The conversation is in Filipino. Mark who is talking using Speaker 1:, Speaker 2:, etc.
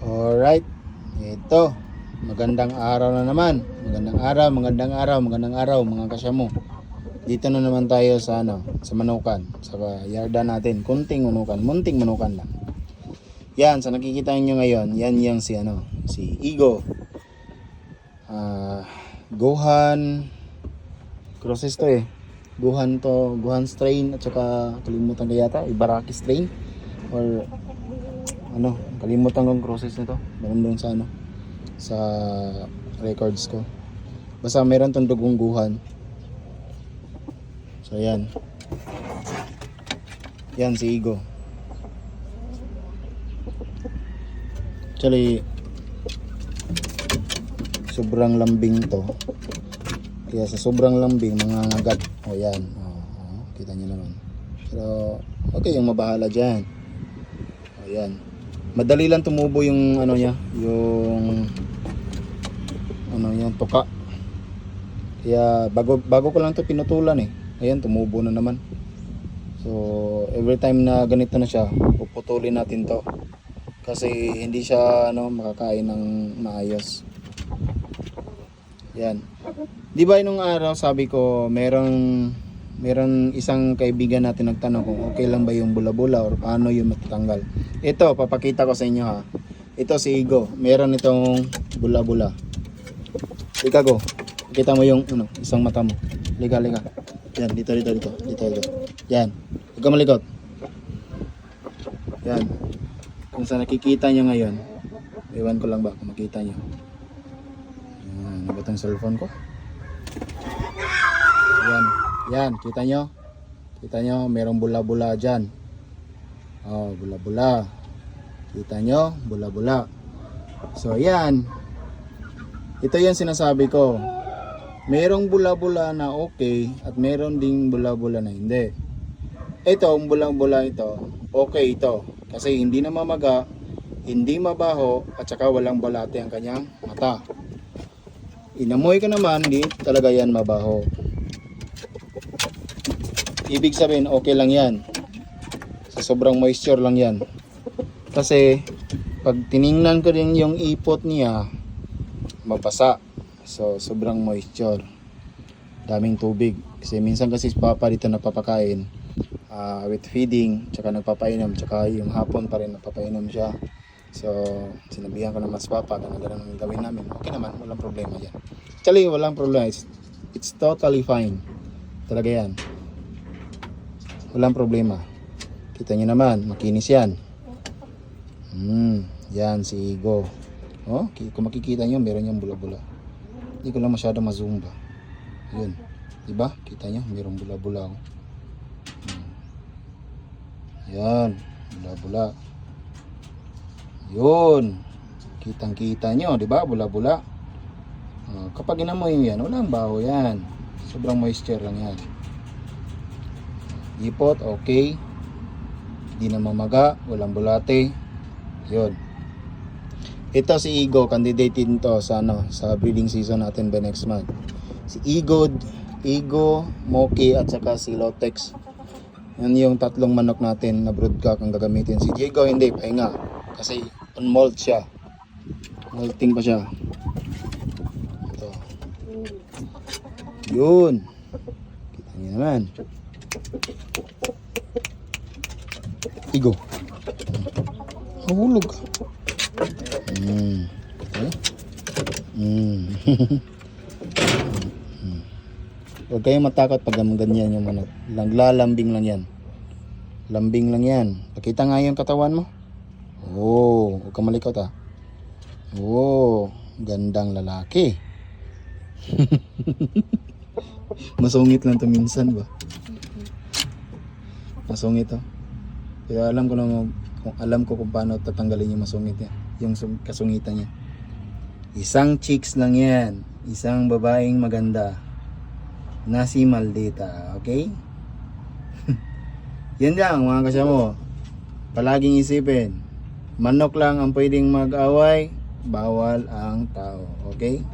Speaker 1: Alright, ito. Magandang araw na naman. Magandang araw mga kasyamo. Dito na naman tayo sa sa manukan, sa yarda natin. Munting manukan lang. Yan, sa nakikita niyo ngayon, yan yung si Igo. Gohan crosses to eh. Gohan strain at saka kalimutan ko yata, Ibaraki strain or kalimutan kong crosses nito. Meron doon sa records ko. Basta meron tong dugong Gohan. So yan. Yan si Igo. Actually, sobrang lambing to. Kaya sa sobrang lambing, mga ngagat. O yan. Kita nyo naman. Pero, okay yung mabahala dyan. O yan. Madali lang tumubo yung niya. Yung tuka. Kaya, bago ko lang to pinutulan eh. Ayan, tumubo na naman. So, every time na ganito na siya, puputulin natin to. Kasi hindi siya makakain ng maayos. Yan. Di ba nung araw sabi ko meron isang kaibigan natin nagtanong kung okay lang ba yung bula-bula or paano yung matatanggal. Ito, papakita ko sa inyo ha. Ito si Igo. Meron itong bula-bula. Lika go. Kita mo yung isang mata mo. Lika. Yan, dito. Yan. Huwag ka malikot. Yan. Kung sa nakikita nyo ngayon, ewan ko lang ba kung makita nyo. Yan, nagot ang cellphone ko. Yan, kita nyo? Kita nyo, merong bula-bula dyan. Oh, bula-bula. Kita nyo? Bula-bula. So, yan. Ito yung sinasabi ko. Merong bula-bula na okay at meron ding bula-bula na hindi. Ito, ang bula-bula ito, okay ito. Kasi hindi na mamaga, hindi mabaho, at saka walang balate ang kanyang mata. Inamoy ka naman, hindi talaga yan mabaho. Ibig sabihin, okay lang yan. Sa sobrang moisture lang yan. Kasi, pag tiningnan ko rin yung ipot niya, mabasa. So, sobrang moisture. Daming tubig. Kasi minsan kasi papa dito napapakain. With feeding, tsaka nagpapainom, tsaka yung hapon pa rin napapainom siya. So, sinabihan ko na mas papa na ganun ang gawin namin. Okay naman, walang problema yan. Actually, walang problema. It's totally fine. Talaga yan. Walang problema. Kita nyo naman, makinis yan. Yan si Igo. Oh, kung makikita nyo, meron yung bula-bula. Hindi ko lang masyado ma-zoom ba. Yun. Diba? Kita nyo, merong bula-bula. Yan, bula-bula. Yun. Kitang-kita nyo, 'di ba? Bula-bula. Kapag inamoy yan, walang baho yan. Sobrang moisture lang yan. Ipot, okay. Hindi na mamaga, walang bulate. Yun. Ito si Igo, candidate din to sa breeding season natin by next month. Si Igo, Moki at saka si Lotex. Yan yung tatlong manok natin na broodcock ang gagamitin. Si Diego hindi, pahinga. Kasi on-molt siya. Molting pa siya. Ito. Yun. Kita niyo naman. Igo. Mahulog ka. Huwag kayong matakot pag ganyan yung manok. Lalambing lang yan. Lambing lang yan. Pakita nga yung katawan mo. Oh, huwag kang malikot ah. Oh, gandang lalaki. Masungit lang to minsan ba? Masungit to. Kaya alam ko kung paano tatanggalin yung masungit niya. Yung kasungitan niya. Isang chicks lang yan. Isang babaeng maganda. Na si Maldita, okay? Yan lang mga kasyamo. Palaging isipin, manok lang ang pwedeng mag-away, bawal ang tao, okay?